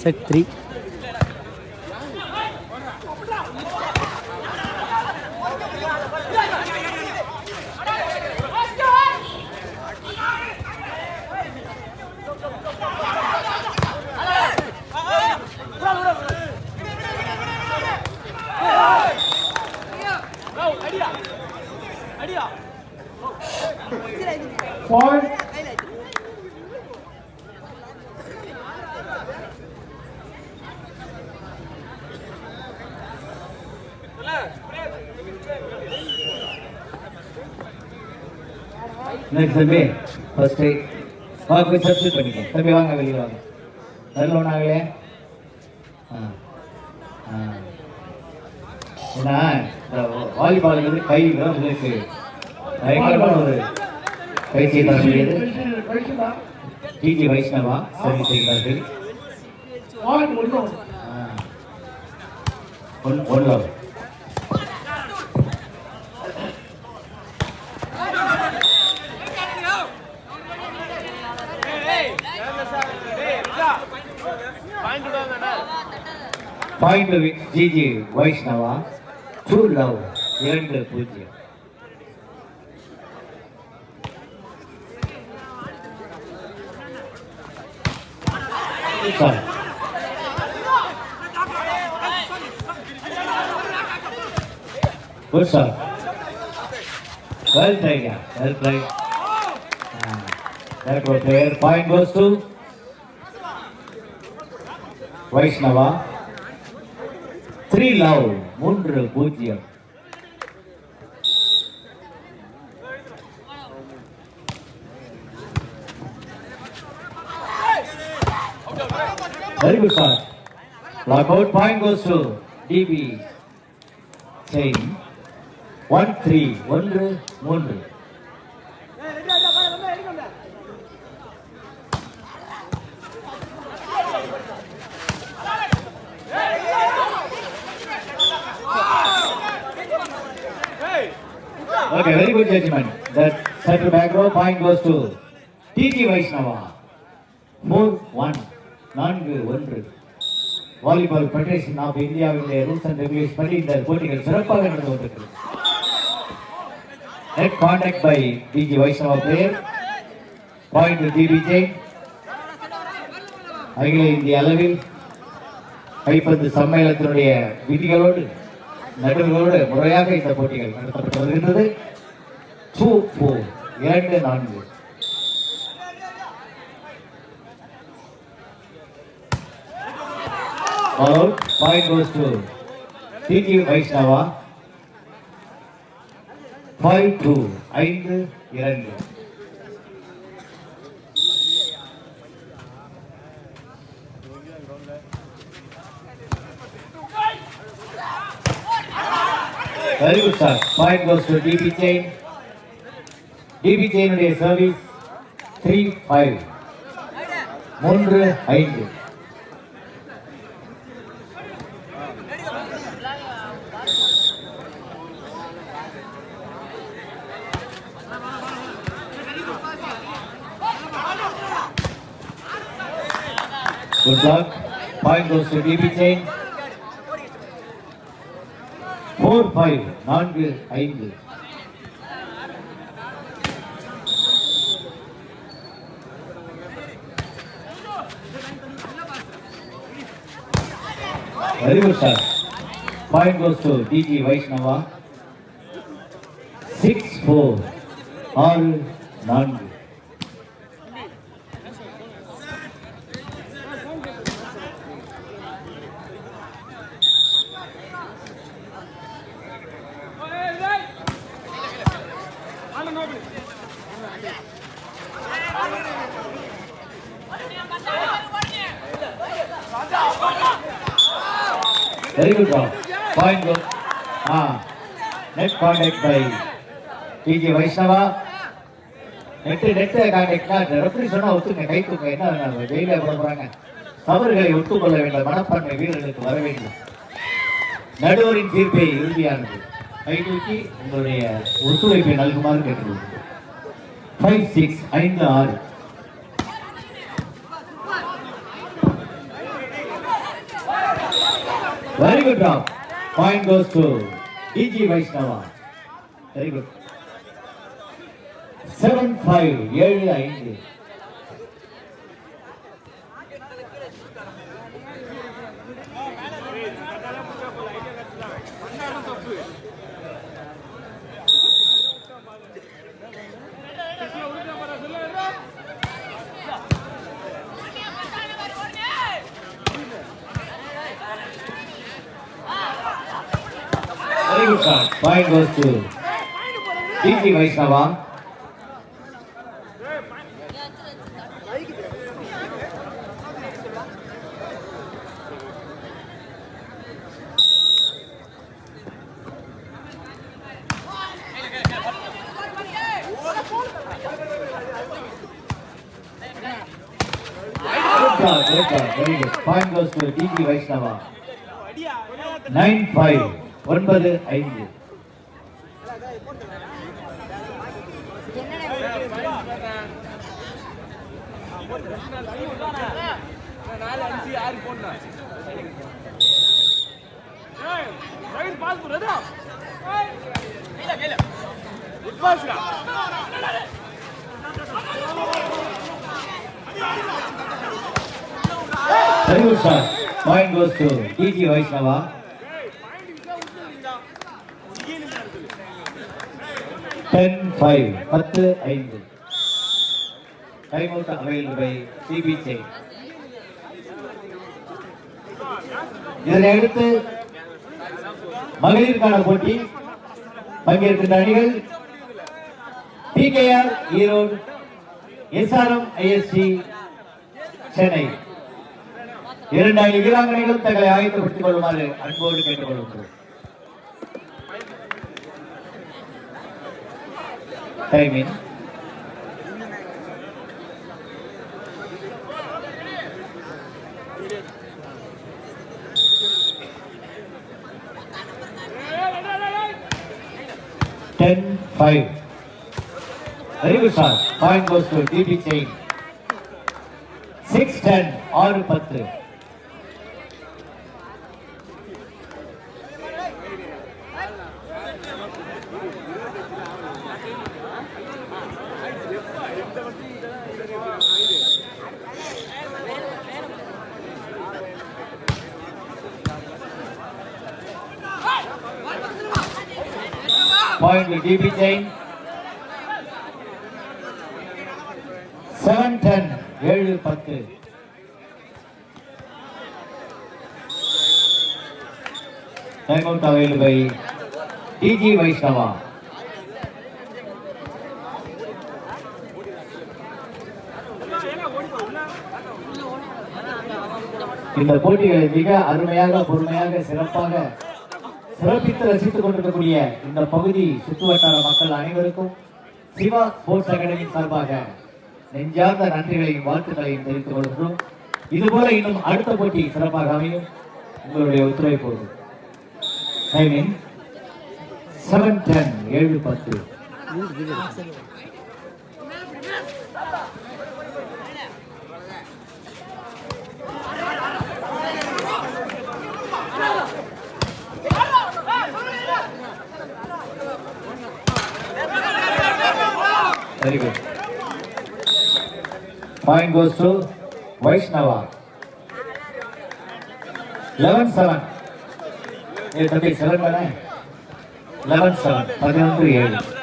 Set 3. Point. Next தம்பி first போய் substitute பண்ணிக்கோ. தம்பி வாங்க வெளியே வாங்க. நல்ல ஒன்றாகலையே ஏன்னா இந்த வாலிபாலுங்கிறது கை உங்களுக்கு பயங்கரமான ஒரு பயிற்சியை தரக்கூடியது. டிஜி வைஷ்ணவா சரி செய்கிறார்கள். ஒன்று point GG Vaishnava. True love 2-0. Good shot. Well tried, yeah. Well tried. That was there. Point goes to Vaishnava. 3 love. 3-0. Very good shot. Lockout. Point goes to DB. Chain. 1-3. 1-3. Okay, very good judgment. That center back row point goes to TG Vaishnava. 4-1. 4-1. Volleyball federation of இந்தியாவினுடைய rules and regulation படி இந்த போட்டிகள் சிறப்பாக நடந்து கொண்டிருக்கிறது. Net contact by DG Vaishnava player. Point DB Jain. அகில இந்திய அளவில் கைப்பந்து சம்மேளனத்தினுடைய விதிகளோடு நடுவர்களோடு முறையாக இந்த போட்டிகள் நடத்தப்பட்டு வருகின்றது. 2-4. 2-4. Out. Point goes to TG Vaishnava. 5-2. 5-2. Very good shot. Point goes to DB Chain. DB Chain உடைய service 3-5. 3-5. Good luck. Point goes to DB Chain. 4-5. 4-5. Very good shot. Point goes to DG Vaishnava. 6-4. 6-4. Very good ball. Point goes. Net contact by TG Vaishnava. Net contact. Referee சொன்னா ஒத்துங்க கை தூக்க என்ன ஜெயில போட போறாங்க. தவறுகளை ஒத்துக்கொள்ள வேண்டும். மனப்பான்மை வீரர்களுக்கு வர வேண்டும். நடுவரின் தீர்ப்பை இறுதியானது. கை தூக்கி உங்களுடைய ஒத்துழைப்பை நல்குமாறு கேட்டுக்கொள்கிறேன். 5-6. 5-6. Very good drop. Point goes to DG Vaishnava. Very good. 7-5. 7-5. Very good shot. Point goes to DG Vaishnava. Good shot. Very good. Point goes to DG Vaishnava. 9-5. 9-5. Very good shot. Point goes to DG Vaishnava. 10-5. 10-5. Time out available by CB Chain. இதனை அடுத்து மகளிருக்கான போட்டி பங்கேற்கின்ற அணிகள் PKR Erode, SRM IST Chennai. இரண்டு அணி வீராங்கனைகளும் தங்களை ஆயத்தப்படுத்திக் கொள்ளுமாறு அன்போடு கேட்டுக் கொள்கிறோம். Timing Ten-5. Very good shot. Point goes to DB Chain. 6-10. 6-10. Point to DB Chain. 7-10. 7-10. Time out available by DG Vaishnava. இந்த போட்டிகளை மிக அருமையாக பொறுமையாக சிறப்பாக சிறப்பித்து ரசித்துக் கொண்டிருக்கக்கூடிய இந்த பகுதி சுற்றுவட்டார மக்கள் அனைவருக்கும் சிவா ஸ்போர்ட்ஸ் அகாடமி சார்பாக நெஞ்சார்ந்த நன்றிகளையும் வாழ்த்துக்களையும் தெரிவித்துக் கொள்கிறோம். இதுபோல இன்னும் அடுத்த போட்டி சிறப்பாக அமையும் உங்களுடைய ஒத்துழைப்போடு. Timing 7-10. 7-10. Very good. Point goes to Vaishnava. 11-7. ये तभी 7 बना है. 11-7. 11-7.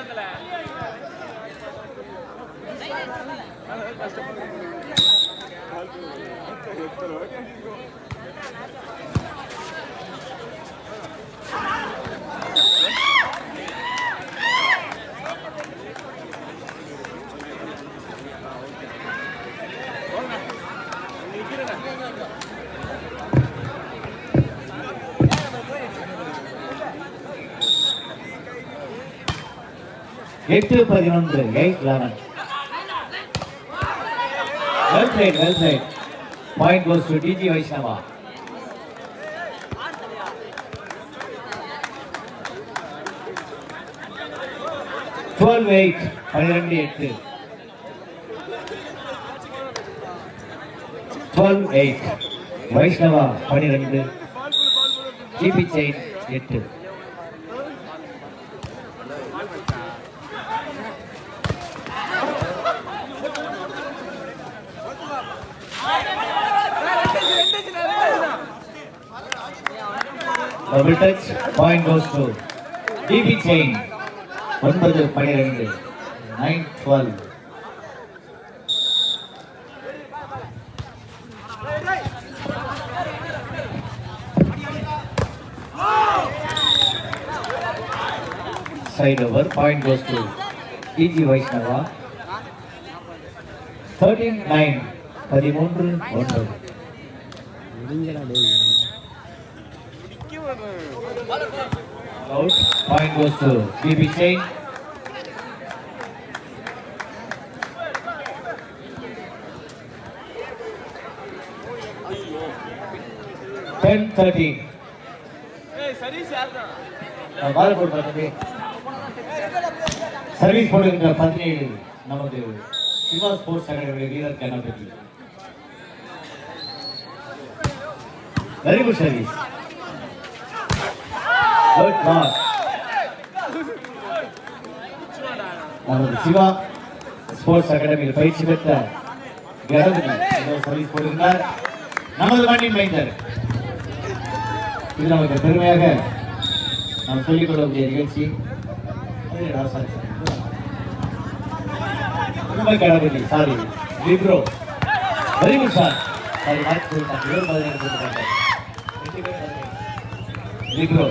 Eight 11. Well played, well played. Point goes to DG Vaishnava. Twelve 8. 12-8. 12-8. Vaishnava 12. DB Jain 8. Double touch, point goes to DB Chain. 9-12. 9-12. Side over, point goes to TG Vaishnava. 13-9. 13-9. Out. Point goes to DB Chain. Service போடுகின்ற 17 நமது Siva sports academy வீரர் Ganapathi. Very good service. Good ball. நமது Siva sports அகாடமியில் பயிற்சி பெற்ற Ganapathi service போடுகின்றார். நமது மண்ணின் மைந்தர். இது நமக்கு பெருமையாக நாம் சொல்லிக் கொள்ளக்கூடிய நிகழ்ச்சி. Ganapathi sorry libero. Very good sir. Libero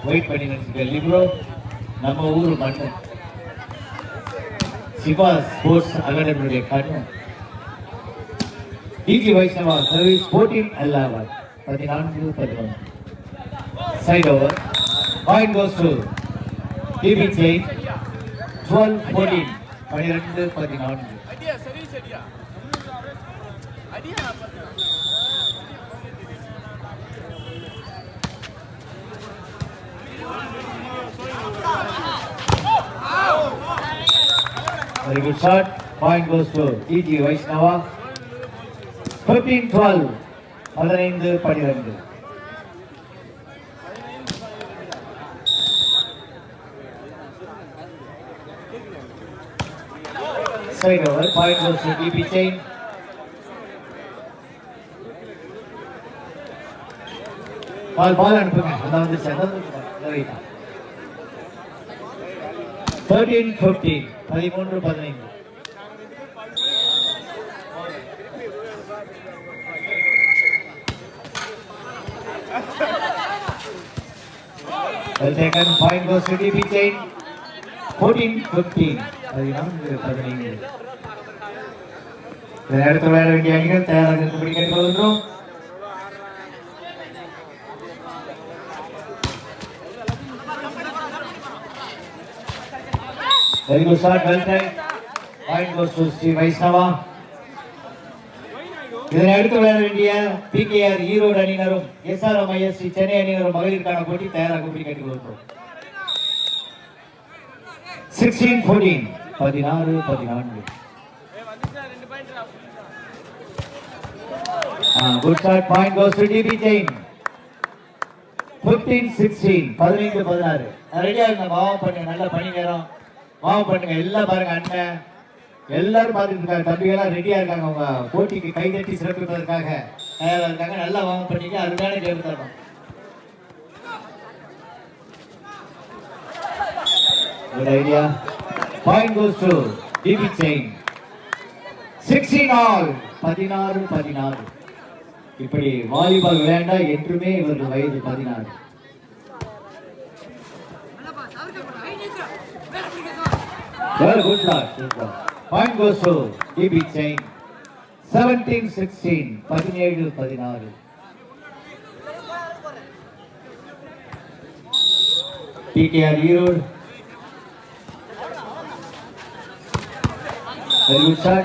wait பண்ணி நினைச்சுக்க. லிப்ரோ நம்ம ஊர் மண்ணு. சிவா ஸ்போர்ட்ஸ் அகாடமியுடைய கண்ணு. டிஜி Vaishnava service 14-11. 14-11. Side over. Point goes to DB Chain. 12-14. 12-14. Very good shot. Point goes to DG Vaishnava. 13-12. 15-12. Side over, point goes to DB Chain. Ball அனுப்புங்க. அதான் வந்து சென்றது. 13-15. 13-15. Well taken. Point goes to DB Chain. 14-15. 14-15. அடுத்த விளையாட வேண்டிய அணிகள் தயாராக இருக்கும்படி கேட்டுக்கொள்கின்றோம். Very good shot, well timed. Point goes to Sri Vaishnava. இதனை அடுத்து விளையாட வேண்டிய PKR ஈரோடு அணியினரும் SRMIS சென்னை அணியினரும் மகளிருக்கான போட்டி தயாராகும்படி கேட்டுக்கொள்கிறோம். 16-14. 16-14. Good shot. Point goes to DB Chain. 15-16. 15-16. ரெடியா இருந்த மாவம் பண்ணுங்க. நல்ல பணி நேரம் மாவம் பண்ணுங்க. எல்லாம் பாருங்க அண்ணன் எல்லாரும் பார்த்துட்டு இருக்காங்க. தம்பிகள்லாம் ரெடியா இருக்காங்க. அவங்க போட்டிக்கு கைதட்டி சிறப்பிப்பதற்காக தயாரா இருக்காங்க. நல்லா மாவம் பண்ணிக்க. அதுதானே கேள்வி தரணும். Good idea. Point goes to DB Chain. 16-all. 16-16. இப்படி வாலிபால் விளையாண்டா என்றுமே இவர்கள் வயது 16. Well, good luck. Point goes to DB Chain. 17-16. 17-16. PKR Erode. Very good shot.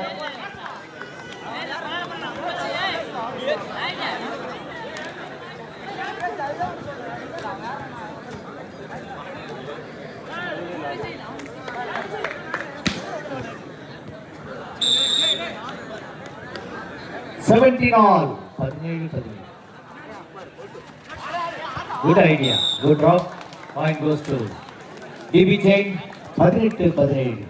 All 17-17. Good idea. Good drop. Point goes to DB Chain. 18-17.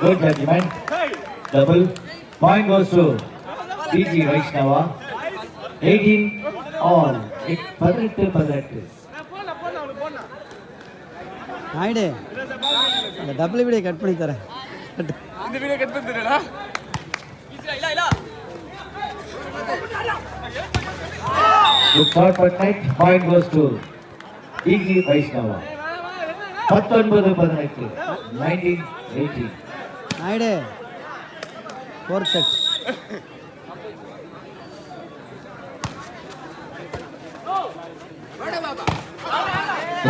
Good judgment. Double. Point goes to DG Vaishnava. 18 all. 18-18. ஆயிடு அந்த double video cut பண்ணி தரேன். இந்த video cut பண்ணி தரேடா. Good shot for net. Point goes to DG Vaishnava. 19-18. 19-18. ஆயிடு fourth set.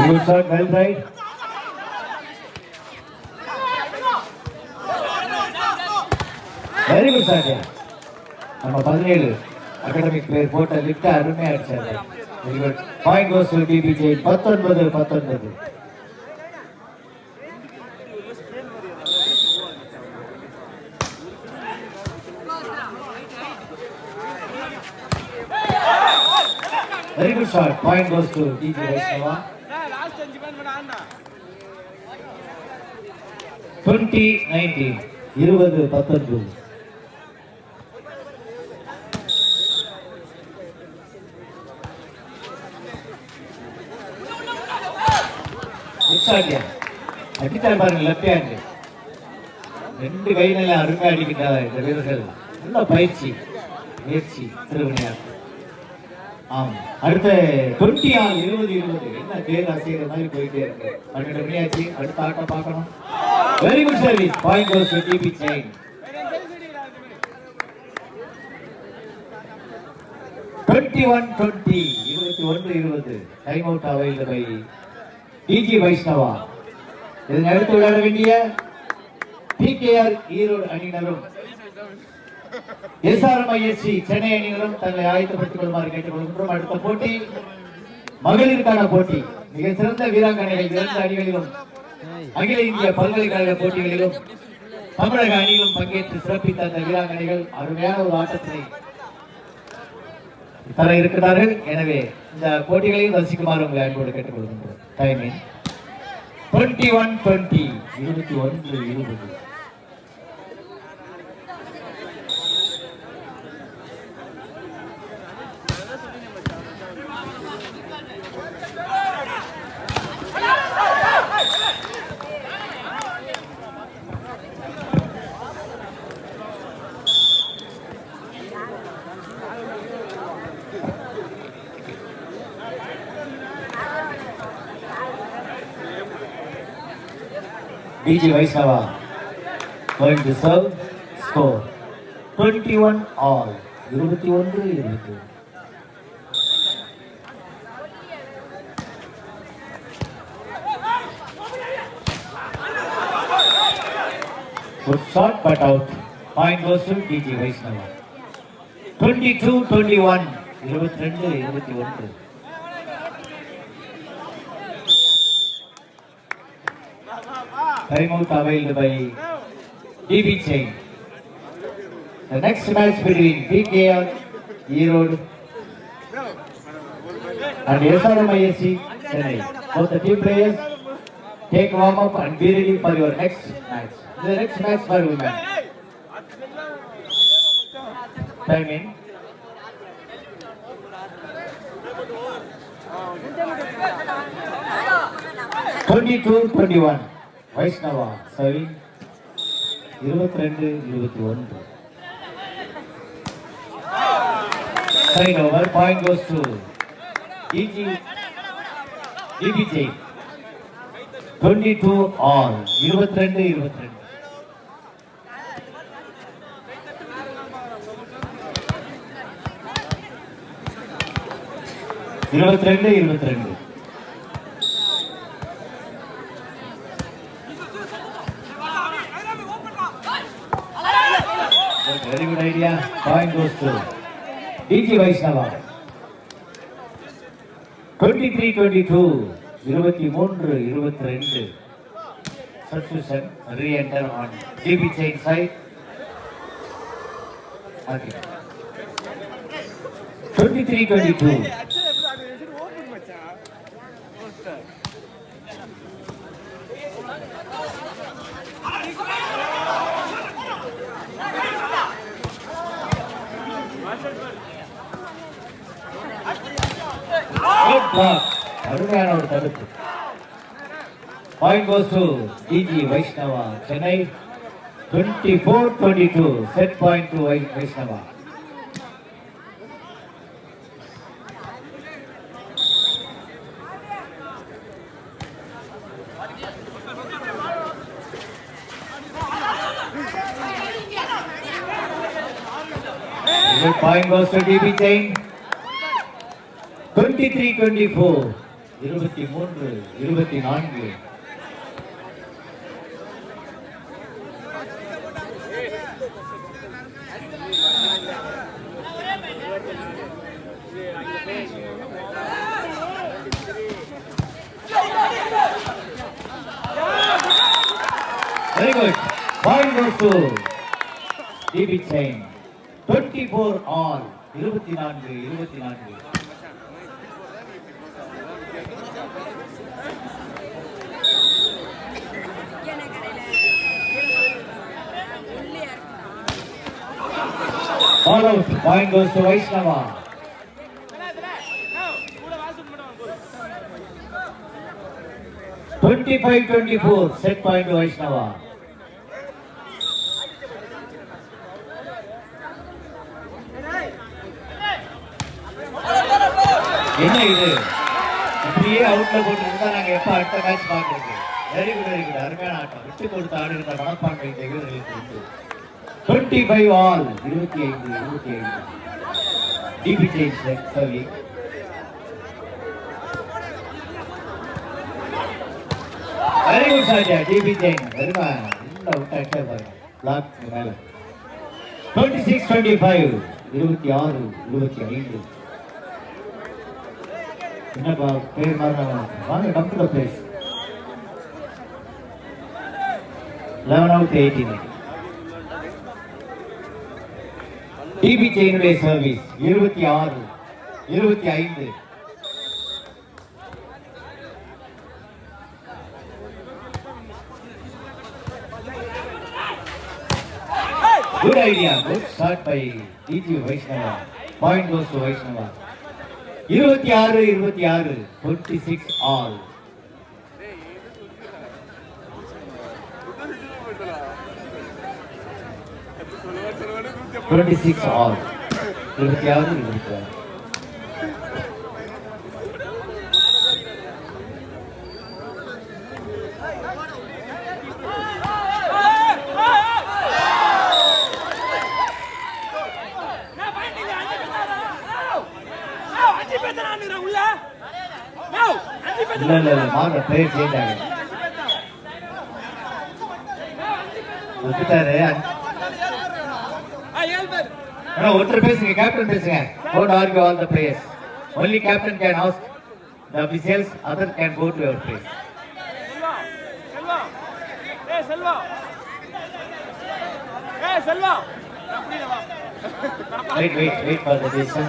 Good shot, well right. Very good shot, yeah. நம்ம 17 academic player போட்ட lift அருமையா அடிச்சாரு. Very good. Point goes to DBJ. 19-19. Very good shot. Point goes to DG Vaishnava. 20-19. 20-19. அடித்தார் பாருங்க left hand. ரெண்டு கையில அருமையா அடிக்கின்றார் இந்த வீரர்கள். நல்ல பயிற்சி முயற்சி திருவணியார். ஆம், அடுத்த 20-20. என்ன பேர் அசைகிற மாதிரி போயிட்டே இருக்கு. 12 மணி ஆச்சு. அடுத்த ஆட்டம் பார்க்கணும். Very good service. Point goes to டிபி செயின். 21-20. 21-20. டைம் அவுட் அவைலபிள் பை டிஜி வைஷ்ணவா. இதனை அடுத்து விளையாட வேண்டிய பிகேஆர் ஈரோடு அணியினரும் எஸ்ஆர்எம்ஐஎஸ்சி சென்னை அணியினரும் தங்களை ஆயத்தப்படுத்திக் கொள்ளுமாறு கேட்டுக்கொள்கின்றோம். அடுத்த போட்டி மகளிருக்கான போட்டி. மிக சிறந்த வீராங்கனைகள் 2 அணிகளிலும் அகில இந்திய பல்கலைக்கழக போட்டிகளிலும் தமிழக அணியிலும் பங்கேற்று சிறப்பித்த அந்த வீராங்கனைகள் அருமையான ஒரு ஆட்டத்தினை தர இருக்கிறார்கள். எனவே இந்த போட்டிகளையும் ரசிக்குமாறு உங்களை அன்போடு கேட்டுக்கொள்கின்றோம். Timing 21-20. 21-20. DG Vaishnava going to serve. Score 21 all. 21-20. Good shot but out. Point goes to DG Vaishnava. 22-21. 22-21. Time out availed by DB Chain. The next match between PKR Erode and SRMISC Chennai. Both the team players take warm up and be ready for your next match. The next match for women. Timing 22-21. Vaishnava serving 22-21. Side over. Point goes to DBJ. 22 all. 22-22. Very good idea. Point goes to DG Vaishnava. 23-22 23-22 substitution re-enter on DB chain side. Okay. 23-22 good block. அருமையான ஒரு தடுப்பு. Point goes to DG Vaishnava Chennai. 24-22 set point to Vaishnava. Good point goes to DB chain. 23-24 23-24 Very good. Point goes to DB chain. 24 all. 24. All out. Point goes to Vaishnava. 25-24 set point to Vaishnava. என்ன இது இப்படியே அவுட்ல போட்டுருந்தா நாங்க எப்ப அடுத்த match பாக்குறது. Very good அருமையான ஆட்டம். விட்டு கொடுத்து ஆடுகின்ற மனப்பான்மை இந்த வீரர்களுக்கு உண்டு. 25 all 25 DB chain serving. Very good shot DB chain. Very good. இந்த அவுட் ஆயிட்டே பாருங்க. பிளாக் மேல 26-25 26-25 என்னப்பா பேர் மாறினா வாங்க come to the place. 11 out 18 DB chain உடைய service 26-25 Good idea. Good shot by DG Vaishnava. Point goes to Vaishnava. 26-26 26 all. all. 26. இல்ல மார்க்க பிளேயர் சேஞ்ச் ஆகுது. வந்துட்டாரு. அண்ணா ஒருத்தர் பேசுங்க, கேப்டன் பேசுங்க. Don't argue all the players. Only captain can ask the officials, other can go to your place. Selva Selva Wait for the decision.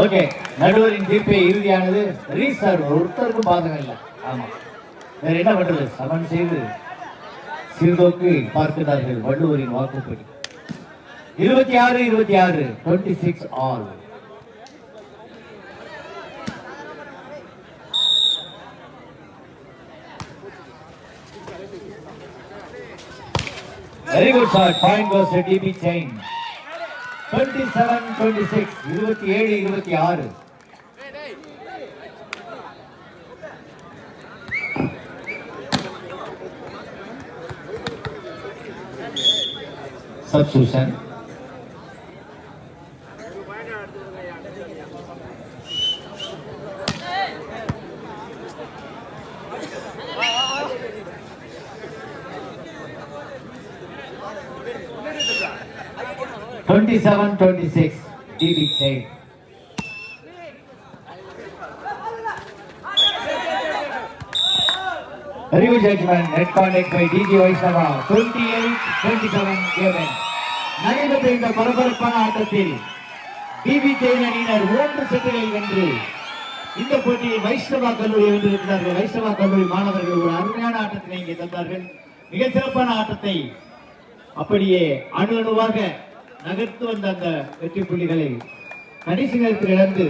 Okay, நடுவரின் தீர்ப்பை இறுதியானது ரீசர்வ். ஒருத்தருக்கும் பாதகம் இல்லை. ஆமா, வேற என்ன பண்றது? சமன் செய்து சிறுதோக்கு பார்க்கிறார்கள் வள்ளுவரின் வாக்குப்படி. 26-26 26 all. Very good shot. Point goes to DB chain. 27-26 27-26 Substitution. 27-26 DB side. Review judgment, net contact by DG Vaishnava, 28-27 given. நடைபெற்ற இந்த பரபரப்பான ஆட்டத்தில் டிபி ஜெயின் அணியினர் 3 செட்டுகளை வென்று இந்த போட்டியில் வைஷ்ணவா கல்லூரி வென்றிருக்கிறார்கள். வைஷ்ணவா கல்லூரி மாணவர்கள் ஒரு அருமையான ஆட்டத்தினை இங்கே தந்தார்கள். மிக சிறப்பான ஆட்டத்தை அப்படியே அணு அணுவாக நகர்த்து வந்த அந்த வெற்றி புள்ளிகளை கடைசி நேரத்தில் இழந்து